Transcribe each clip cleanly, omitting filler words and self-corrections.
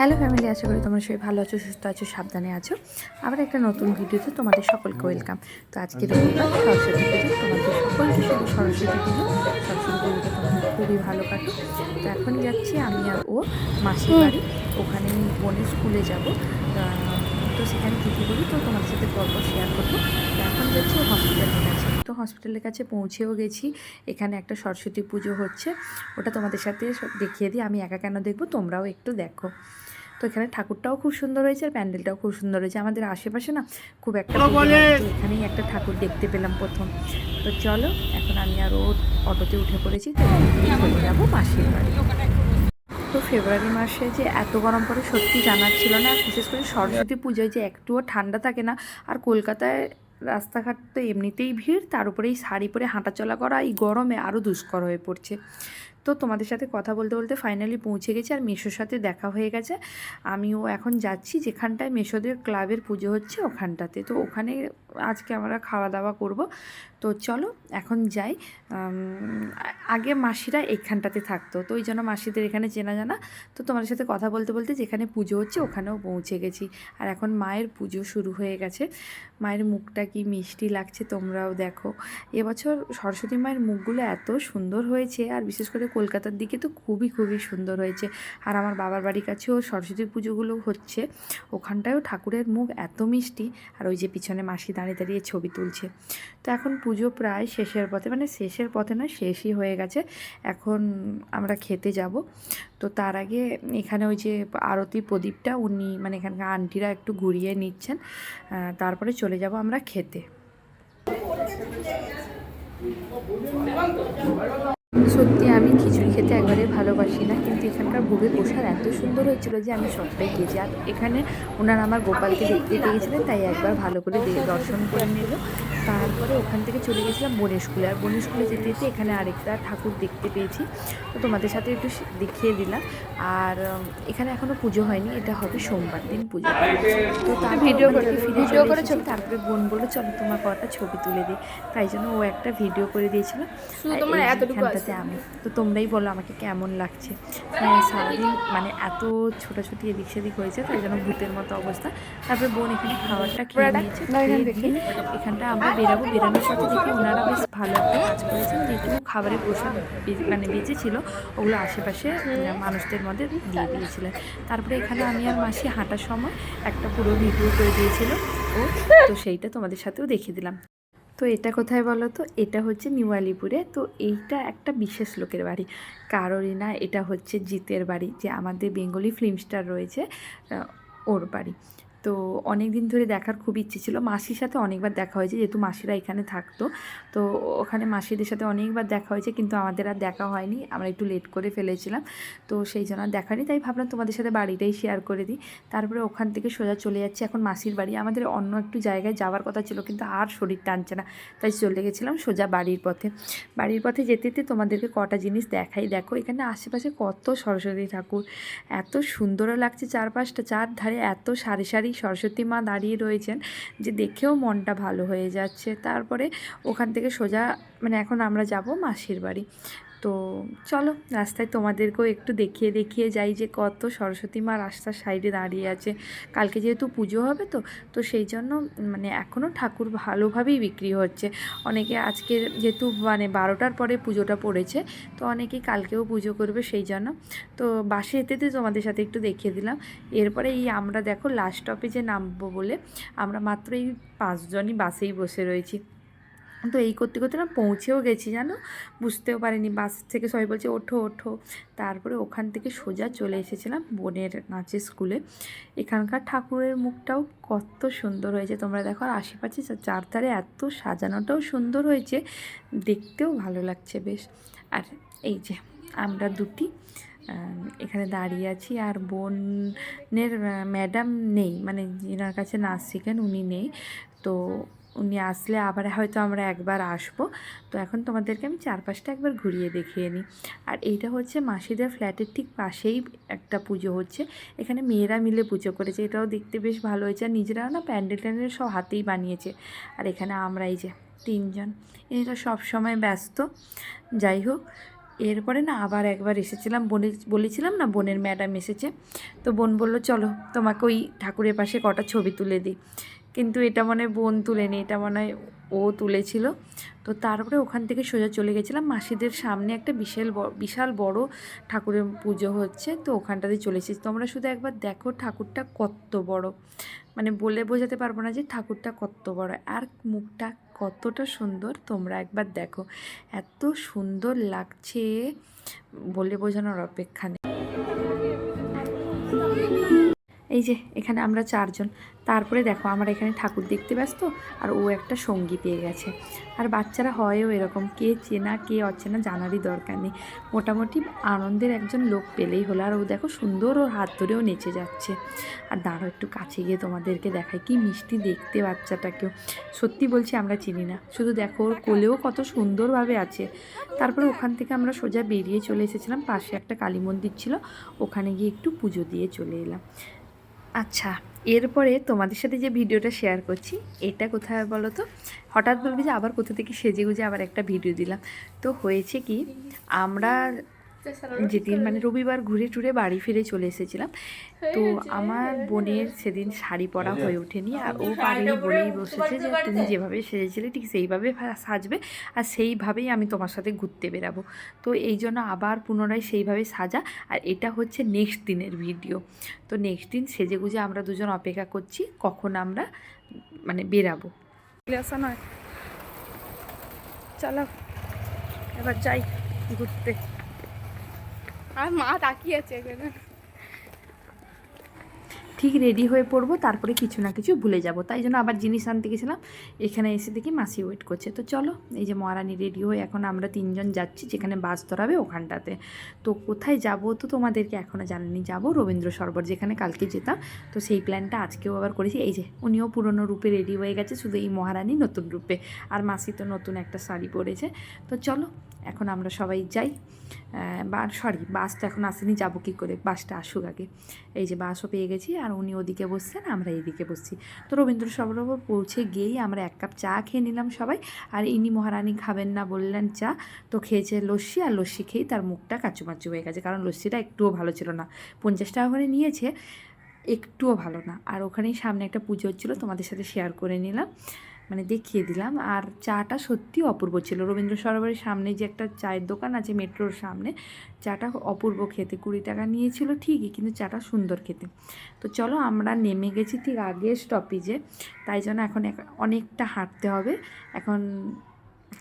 Hello family, আশা করি তোমরা সবাই ভালো আছো, সুস্থ আছো, সাবধানে আছো। আবার একটা নতুন ভিডিওতে তোমাদের সকলকে ওয়েলকাম। তো আজকে রবিবার, সরস্বতী পুজো। তোমাদের সকলকে শুধু সরস্বতী পুজো। সরস্বতী পুজোটা তোমাদের খুবই ভালো কাটুক। তো এখন যাচ্ছি আমি আর ও মাসির বাড়ি। ওখানে বোনের স্কুলে যাব। তো সেখানে কী কী করি তো তোমাদের সাথে গল্প শেয়ার করবো। তো এখন যাচ্ছি হসপিটালের কাছে। তো হসপিটালের কাছে পৌঁছেও গেছি। এখানে একটা সরস্বতী পুজো হচ্ছে, ওটা তোমাদের সাথে দেখিয়ে দিই। আমি একা কেন দেখবো, তোমরাও একটু দেখো। তো এখানে ঠাকুরটাও খুব সুন্দর হয়েছে আর প্যান্ডেলটাও খুব সুন্দর হয়েছে। আমাদের আশেপাশে না খুব একটা পুজো হয় না, তো এখানেই একটা ঠাকুর দেখতে পেলাম প্রথম। তো চলো, এখন আমি আর ও অটোতে উঠে পড়েছি। তো চলে যাবো মাসির বাড়ি। তো ফেব্রুয়ারি মাসে যে এত গরম পড়ে সত্যি জানার ছিল না, বিশেষ করে সরস্বতী পুজোয় যে একটুও ঠান্ডা থাকে না। আর কলকাতায় রাস্তাঘাট তো এমনিতেই ভিড়, তার উপরে এই শাড়ি পরে হাঁটাচলা করা এই গরমে আরও দুষ্কর হয়ে পড়ছে। তো তোমাদের সাথে কথা বলতে বলতে ফাইনালি পৌঁছে গেছি, আর মেশোর সাথে দেখা হয়ে গেছে। আমিও এখন যাচ্ছি যেখানটায় মেশোদের ক্লাবের পুজো হচ্ছে ওখানটাতে। তো ওখানে আজকে আমরা খাওয়া দাওয়া করব। তো চলো এখন যাই। আগে মাসিরা এখানটাতে থাকতো, তো ওই জন্য মাসিদের এখানে চেনা জানা। তো তোমাদের সাথে কথা বলতে বলতে যেখানে পুজো হচ্ছে ওখানেও পৌঁছে গেছি। আর এখন মায়ের পুজো শুরু হয়ে গেছে। মায়ের মুখটা কি মিষ্টি লাগছে তোমরাও দেখো। এবছর সরস্বতী মায়ের মুখগুলো এত সুন্দর হয়েছে, আর বিশেষ করে কলকাতার দিকে তো খুবই খুবই সুন্দর হয়েছে। আর আমার বাবার বাড়ির কাছেও সরস্বতী পুজোগুলো হচ্ছে, ওখানটায়ও ঠাকুরের মুখ এত মিষ্টি। আর ওই যে পিছনে মাসি দাঁড়িয়ে দাঁড়িয়ে ছবি তুলছে। তো এখন পুজো প্রায় শেষের পথে, মানে শেষের পথে না, শেষই হয়ে গেছে। এখন আমরা খেতে যাব। তো তার আগে এখানে ওই যে আরতি প্রদীপটা উনি মানে এখানকার আন্টিরা একটু ঘুরিয়ে নিচ্ছেন, তারপরে চলে যাব আমরা খেতে। সত্যি আমি খিচুড়ি খেতে একবারে ভালোবাসি না, কিন্তু এখানকার ভোগের প্রসাদ এত সুন্দর হয়েছিল যে আমি সবটাই খেয়েছি। আর এখানে ওনারা আমার গোপালকে দেখতে পেয়েছিলেন, তাই একবার ভালো করে দর্শন করে নিল। তারপরে ওখান থেকে চলে গেছিলাম বোনের স্কুলে। আর বোনের স্কুলে যেতে যেতে এখানে আরেকটা ঠাকুর দেখতে পেয়েছি, তো তোমাদের সাথে একটু দেখিয়ে দিলাম। আর এখানে এখনও পুজো হয়নি, এটা হবে সোমবার দিন পুজো। তো তার ভিডিও করে ফিরে চলে এসেছি। তারপরে বোন বললো চলো তোমার কটা ছবি তুলে দিই, তাই জন্য ও একটা ভিডিও করে দিয়েছিল। এখানটাতে আমি তো তোমরাই বলো আমাকে কেমন লাগছে। সারাদিন মানে এত ছোটাছুটি এদিক সেদিক হয়েছে, তাই জন্য ভূতের মতো অবস্থা। তারপরে বোন এখানে খাবারটা খেয়ে নিয়েছে। এখানটা আমরা বেরাবো, বেরানোর সাথে দেখি ওনারা বেশ ভালো একটা কাজ করেছেন, যেহেতু খাবারের প্রসাদ মানে বেঁচেছিল, ওগুলো আশেপাশে মানুষদের মধ্যে দিয়ে দিয়েছিলেন। তারপরে এখানে আমি আর মাসি হাঁটার সময় একটা পুরো ভিডিও করে দিয়েছিল ও, তো সেইটা তোমাদের সাথেও দেখিয়ে দিলাম। তো এটা কোথায় বলো তো, এটা হচ্ছে নিউ আলিপুরে। তো এইটা একটা বিশেষ লোকের বাড়ি, কারোরই না, এটা হচ্ছে জিতের বাড়ি, যে আমাদের বেঙ্গলি ফিল্ম স্টার রয়েছে, ওর বাড়ি। তো অনেক দিন ধরে দেখার খুব ইচ্ছে ছিল। মাসির সাথে অনেকবার দেখা হয়েছে, যেহেতু মাসিরা এখানে থাকতো। তো ওখানে মাসিদের সাথে অনেকবার দেখা হয়েছে, কিন্তু আমাদের আর দেখা হয়নি, আমরা একটু লেট করে ফেলেছিলাম। তো সেই জন্য আর দেখা হয়নি, তাই ভাবলাম তোমাদের সাথে বাড়িটাই শেয়ার করে দিই। তারপরে ওখান থেকে সোজা চলে যাচ্ছে এখন মাসির বাড়ি। আমাদের অন্য একটু জায়গায় যাওয়ার কথা ছিল, কিন্তু আর শরীর টানছে না, তাই চলে গেছিলাম সোজা বাড়ির পথে। বাড়ির পথে যেতে যেতে তোমাদেরকে কটা জিনিস দেখাই। দেখো এখানে আশেপাশে কত সরস্বতী ঠাকুর, এত সুন্দরও লাগছে। চারপাশটা চারধারে এত সারি সারি সরস্বতী মা দাঁড়িয়ে রয়েছেন, যে দেখেও মনটা ভালো হয়ে যাচ্ছে। তারপরে ওখান থেকে সোজা মানে এখন আমরা যাব মাসির বাড়ি। তো চলো রাস্তায় তোমাদেরকেও একটু দেখিয়ে দেখিয়ে যাই যে কত সরস্বতী মা রাস্তার সাইডে দাঁড়িয়ে আছে। কালকে যেহেতু পুজো হবে, তো তো সেই জন্য মানে এখনও ঠাকুর ভালোভাবেই বিক্রি হচ্ছে। অনেকে আজকে যেহেতু মানে 12টার পরে পুজোটা পড়েছে, তো অনেকেই কালকেও পুজো করবে, সেই জন্য তো বাসে যেতে তোমাদের সাথে একটু দেখিয়ে দিলাম। এরপরে এই আমরা দেখো লাস্ট স্টপে যে নামবো বলে আমরা মাত্র এই 5 জনই বাসেই বসে রয়েছি। তো এই করতে করতে না পৌঁছেও গেছি, জানো, বুঝতেও পারিনি। বাস থেকে সবাই বলছে ওঠো ওঠো। তারপরে ওখান থেকে সোজা চলে এসেছিলাম বোনের নাচের স্কুলে। এখানকার ঠাকুরের মুখটাও কত সুন্দর হয়েছে তোমরা দেখো। আর আশেপাশে চারধারে এত সাজানোটাও সুন্দর হয়েছে, দেখতেও ভালো লাগছে বেশ। আর এই যে আমরা দুটি এখানে দাঁড়িয়ে আছি, আর বোনের ম্যাডাম নেই, মানে যেনার কাছে নাচ শেখেন উনি নেই। তো উনি আসলে আবার হয়তো আমরা একবার আসবো। তো এখন তোমাদেরকে আমি চারপাশটা একবার ঘুরিয়ে দেখিয়ে নিই। আর এইটা হচ্ছে মাসিদের ফ্ল্যাটের ঠিক পাশেই একটা পুজো হচ্ছে। এখানে মেয়েরা মিলে পুজো করেছে, এটাও দেখতে বেশ ভালো হয়েছে। আর নিজেরাও না প্যান্ডেল ট্যান্ডেল সব হাতেই বানিয়েছে। আর এখানে আমরা এই যে 3 জন, ইনি তো সবসময় ব্যস্ত। যাই হোক, এরপরে না আবার একবার এসেছিলাম, বলেছিলাম না বোনের ম্যাডাম এসেছে, তো বোন বলল চলো তোমাকে ওই ঠাকুরের পাশে কটা ছবি তুলে দিই, কিন্তু এটা মনে হয় বোন তুলেনি, এটা মনে হয় ও তুলেছিল। তো তারপরে ওখান থেকে সোজা চলে গেছিলাম মাসিদের সামনে একটা বিশাল বড় ঠাকুরের পুজো হচ্ছে, তো ওখানটাতে চলে এসেছি। তোমরা শুধু একবার দেখো ঠাকুরটা কত বড়, মানে বলে বোঝাতে পারবো না যে ঠাকুরটা কত বড়, আর মুখটা কতটা সুন্দর তোমরা একবার দেখো, এত সুন্দর লাগছে বলে বোঝানোর অপেক্ষা নেই। এই যে এখানে আমরা 4 জন, তারপরে দেখো আমরা এখানে ঠাকুর দেখতে ব্যস্ত, আর ও একটা সঙ্গী পেয়ে গেছে। আর বাচ্চারা হয়ও এরকম, কে চেনা কে অচেনা জানারই দরকার নেই, মোটামুটি আনন্দের একজন লোক পেলেই হলো। আর ও দেখো সুন্দর ওর হাত ধরেও নেচে যাচ্ছে। আর দাঁড়াও একটু কাছে গিয়ে তোমাদেরকে দেখাই, কি মিষ্টি দেখতে বাচ্চাটাকেও, সত্যি বলছি আমরা চিনি না, শুধু দেখো ওর কোলেও কত সুন্দরভাবে আছে। তারপরে ওখান থেকে আমরা সোজা বেরিয়ে চলে এসেছিলাম, পাশে একটা কালী মন্দির ছিল, ওখানে গিয়ে একটু পুজো দিয়ে চলে এলাম। আচ্ছা, এরপরে তোমাদের সাথে যে ভিডিওটা শেয়ার করছি, এটা কোথায় বলো তো, হঠাৎ বলবে যে আবার কোথা থেকে সেজে গুজে আবার একটা ভিডিও দিলাম। তো হয়েছে কি, আমরা যেদিন মানে রবিবার ঘুরে টুরে বাড়ি ফিরে চলে এসেছিলাম, তো আমার বোনের সেদিন শাড়ি পরা হয়ে ওঠেনি, আর ও পাগলি বলেই বসেছে যে তুমি যেভাবে সেজেছিলে ঠিক সেইভাবে সাজবে, আর সেইভাবেই আমি তোমার সাথে ঘুরতে বেরাবো। তো এই জন্য আবার পুনরায় সেইভাবে সাজা, আর এটা হচ্ছে নেক্সট দিনের ভিডিও। তো নেক্সট দিন সেজে গুজে আমরা দুজন অপেক্ষা করছি কখন আমরা মানে বেরাবো। আসা নয়, চলো এবার যাই ঘুরতে। আর মা তাকিয়ে আছে এখানে। ঠিক রেডি হয়ে পড়বো, তারপরে কিছু না কিছু ভুলে যাব, তাই জন্য আবার জিনিস আনতে গেছিলাম। এখানে এসে দেখি মাসি ওয়েট করছে। তো চলো, এই যে মহারানী রেডি হয়ে এখন আমরা 3 জন যাচ্ছি যেখানে বাস ধরাবে ওখানটাতে। তো কোথায় যাব তো তোমাদেরকে এখনও জানিনি, যাব রবীন্দ্র সরোবর যেখানে কালকে যেতাম, তো সেই প্ল্যানটা আজকেও আবার করেছি। এই যে উনিও পুরনো রূপে রেডি হয়ে গেছে, শুধু এই মহারানী নতুন রূপে, আর মাসি তো নতুন একটা শাড়ি পরেছে। তো চলো এখন আমরা সবাই যাই। বাস তো এখন আসেনি, যাবো কী করে, বাসটা আসুক আগে। এই যে বাসও পেয়ে গেছি, আর উনি ওদিকে বসছেন, আমরা এইদিকে বসছি। তো রবীন্দ্র সরোবর পৌঁছে গিয়েই আমরা 1 কাপ চা খেয়ে নিলাম সবাই, আর ইনি মহারানী খাবেন না বললেন চা, তো খেয়েছে লস্যি, আর লস্যি খেয়েই তার মুখটা কাচুমাচু হয়ে গেছে, কারণ লস্যিটা একটুও ভালো ছিল না, 50 টাকা করে নিয়েছে, একটুও ভালো না। আর ওখানেই সামনে একটা পুজো হচ্ছিলো, তোমাদের সাথে শেয়ার করে নিলাম, মানে দেখিয়ে দিলাম। আর চাটা সত্যি অপূর্ব ছিল, রবীন্দ্র সরোবরের সামনে যে একটা চায়ের দোকান আছে মেট্রোর সামনে, চাটা অপূর্ব খেতে, 20 টাকা নিয়েছিল ঠিকই, কিন্তু চাটা সুন্দর খেতে। তো চলো আমরা নেমে গেছি ঠিক আগের স্টপেজে, তাই জন্য এখন অনেকটা হাঁটতে হবে। এখন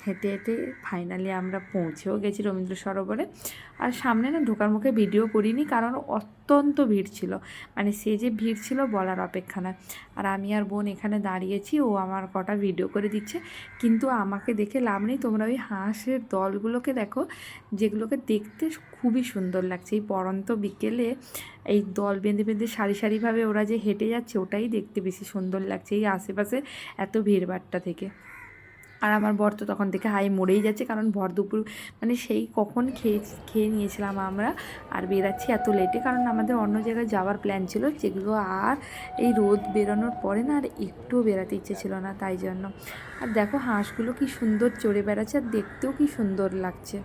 হেঁটে হেঁটে ফাইনালি আমরা পৌঁছেও গেছি রবীন্দ্র সরোবরে। আর সামনে না ঢোকার মুখে ভিডিও করিনি, কারণ অত্যন্ত ভিড় ছিল, মানে সে যে ভিড় ছিল বলার অপেক্ষা নয়। আর আমি আর বোন এখানে দাঁড়িয়েছি, ও আমার কটা ভিডিও করে দিচ্ছে, কিন্তু আমাকে দেখে লাভ নেই, তোমরা ওই হাঁসের দলগুলোকে দেখো, যেগুলোকে দেখতে খুবই সুন্দর লাগছে। এই পড়ন্ত বিকেলে এই দল বেঁধে বেঁধে সারি সারিভাবে ওরা যে হেঁটে যাচ্ছে, ওটাই দেখতে বেশি সুন্দর লাগছে এই আশেপাশে এত ভিড়ভাট্টা থেকে। আর আমার বর তো তখন থেকে হাই মরেই যাচ্ছে, কারণ ভর দুপুর মানে সেই কখন খেয়ে নিয়েছিলাম আমরা, আর বেরাচ্ছি এত লেটে, কারণ আমাদের অন্য জায়গায় যাওয়ার প্ল্যান ছিল, যেগুলো আর এই রোদ বেরোনোর পরে না আর একটুও বেরাতে ইচ্ছে ছিল না, তাই জন্য। আর দেখো হাঁসগুলো কি সুন্দর চড়ে বেড়াচ্ছে, আর দেখতেও কি সুন্দর লাগছে।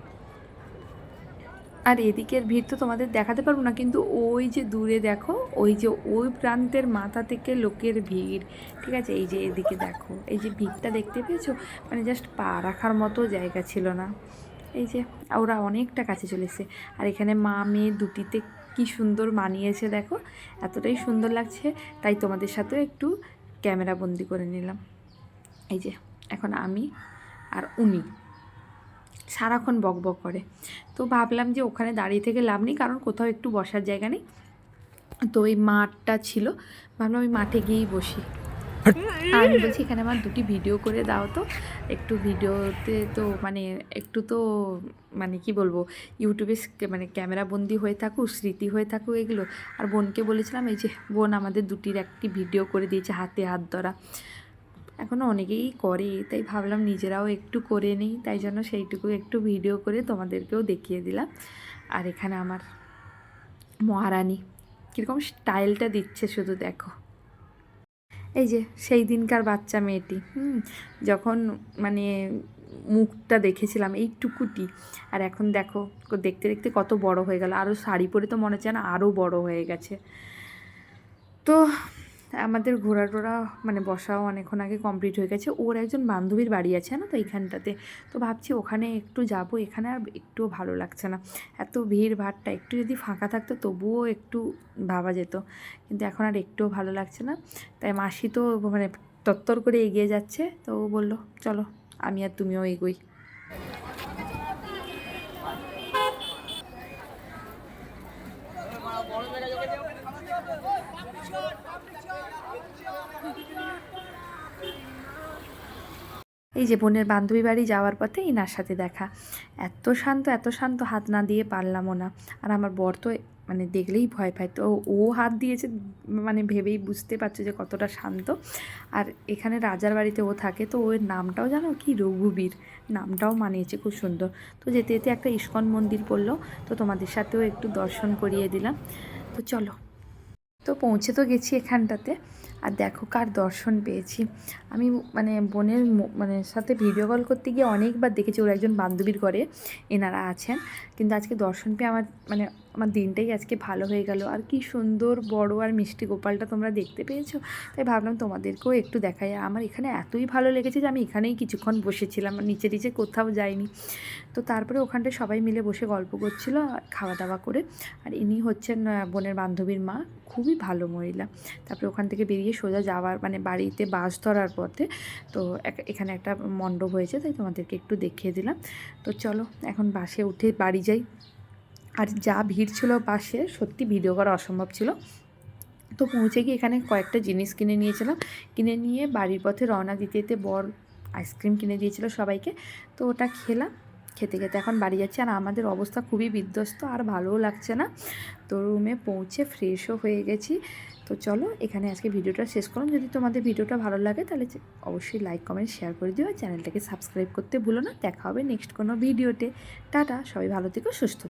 আর এদিকের ভিড় তো তোমাদের দেখাতে পারবো না, কিন্তু ওই যে দূরে দেখো, ওই যে ওই প্রান্তের মাথা থেকে লোকের ভিড়, ঠিক আছে, এই যে এদিকে দেখো, এই যে ভিড়টা দেখতে পেয়েছো, মানে জাস্ট পা রাখার মতো জায়গা ছিল না। এই যে ওরা অনেকটা কাছে চলে এসেছে, আর এখানে মা মেয়ে দুটিতে কি সুন্দর মানিয়েছে দেখো, এতটাই সুন্দর লাগছে, তাই তোমাদের সাথেও একটু ক্যামেরা বন্দি করে নিলাম। এই যে এখন আমি আর উনি সারাক্ষণ বক বক করে, তো ভাবলাম যে ওখানে দাঁড়িয়ে থেকে লাভ নেই, কারণ কোথাও একটু বসার জায়গা নেই, তো ওই মাঠটা ছিল, ভাবলাম ওই মাঠে গিয়েই বসি। আর আমি বলছি এখানে আমার 2টি ভিডিও করে দাও তো, একটু ভিডিওতে তো মানে একটু তো মানে কি বলবো, ইউটিউবে মানে ক্যামেরা বন্দি হয়ে থাকুক, স্মৃতি হয়ে থাকুক এগুলো। আর বোনকে বলেছিলাম, এই যে বোন আমাদের 2টির একটি ভিডিও করে দিয়েছে হাতে হাত ধরা, এখনও অনেকেই করে, তাই ভাবলাম নিজেরাও একটু করে নিই, তাই জন্য সেইটুকু একটু ভিডিও করে তোমাদেরকেও দেখিয়ে দিলাম। আর এখানে আমার মহারানী কীরকম স্টাইলটা দিচ্ছে শুধু দেখো। এই যে সেই দিনকার বাচ্চা মেয়েটি, যখন মানে মুখটা দেখেছিলাম এইটুকুটি, আর এখন দেখো দেখতে দেখতে কত বড় হয়ে গেল। আরও শাড়ি পরে তো মনে হচ্ছে না আরও বড় হয়ে গেছে। তো আমাদের ঘোরা টোরা মানে বসাও অনেকক্ষণ আগে কমপ্লিট হয়ে গেছে। ওর একজন বান্ধবীর বাড়ি আছে না তো এইখানটাতে, তো ভাবছি ওখানে একটু যাব। এখানে আর একটুও ভালো লাগছে না, এত ভিড় ভাড়টা। একটু যদি ফাঁকা থাকতো তবুও একটু ভাবা যেত, কিন্তু এখন আর একটুও ভালো লাগছে না। তাই মাসি তো মানে তত্তর করে এগিয়ে যাচ্ছে, তো ও বললো চলো আমি আর তুমিও এগোই। এই যে বোনের বান্ধবী বাড়ি যাওয়ার পথে ইনার সাথে দেখা, এত শান্ত হাত না দিয়ে পারলামও না। আর আমার বর তো মানে দেখলেই ভয় পায়, তো ও হাত দিয়েছে মানে ভেবেই বুঝতে পারছো যে কতটা শান্ত। আর এখানে রাজার বাড়িতে ও থাকে, তো ওর নামটাও জানো কি, রঘুবীর, নামটাও মানিয়েছে খুব সুন্দর। তো যেতে যেতে একটা ইস্কন মন্দির পড়লো, তো তোমাদের সাথেও একটু দর্শন করিয়ে দিলাম। তো চলো, তো পৌঁছে তো গেছি এখানটাতে। আর দেখো কার দর্শন পেয়েছি আমি, মানে বোনের মানে সাথে ভিডিও কল করতে গিয়ে অনেকবার দেখেছি ওর একজন বান্ধবীর ঘরে এনারা আছেন, কিন্তু আজকে দর্শন পেয়ে আমার মানে আমার দিনটাই আজকে ভালো হয়ে গেল। আর কি সুন্দর বড় আর মিষ্টি গোপালটা তোমরা দেখতে পেয়েছো, তাই ভাবলাম তোমাদেরকেও একটু দেখাই। আমার এখানে এতই ভালো লেগেছে যে আমি এখানেই কিছুক্ষণ বসেছিলাম, নিচে নিচে কোথাও যাইনি। তো তারপরে ওখানটায় সবাই মিলে বসে গল্প করছিল খাওয়া দাওয়া করে। আর ইনি হচ্ছেন বোনের বান্ধবীর মা, খুবই ভালো মহিলা। তারপরে ওখান থেকে বেরিয়ে সোজা যাওয়ার মানে বাড়িতে বাস ধরার পথে তো এখানে একটা মণ্ডপ হয়েছে, তাই তোমাদেরকে একটু দেখিয়ে দিলাম। তো চলো এখন বাসে উঠে বাড়ি যাই। আর যা ভিড় ছিল বাসে, সত্যি ভিডিও করা অসম্ভব ছিল। তো পৌঁছে গিয়ে এখানে কয়েকটা জিনিস কিনে নিয়েছিলাম, কিনে নিয়ে বাড়ির পথে রওনা দিতে দিতে বর আইসক্রিম কিনে দিয়েছিল সবাইকে, তো ওটা খেলাম। খেতে খেতে এখন বাড়ি যাচ্ছি। আর আমাদের অবস্থা খুবই বিধ্বস্ত, আর ভালোও লাগছে না। তো রুমে পৌঁছে ফ্রেশও হয়ে গেছি। তো চলো এখানে আজকে ভিডিওটা শেষ করুন। যদি তোমাদের ভিডিওটা ভালো লাগে তাহলে অবশ্যই লাইক কমেন্ট শেয়ার করে দিও, চ্যানেলটাকে সাবস্ক্রাইব করতে ভুলো না। দেখা হবে নেক্সট কোনো ভিডিওতে। টাটা, সবাই ভালো থেকো, সুস্থ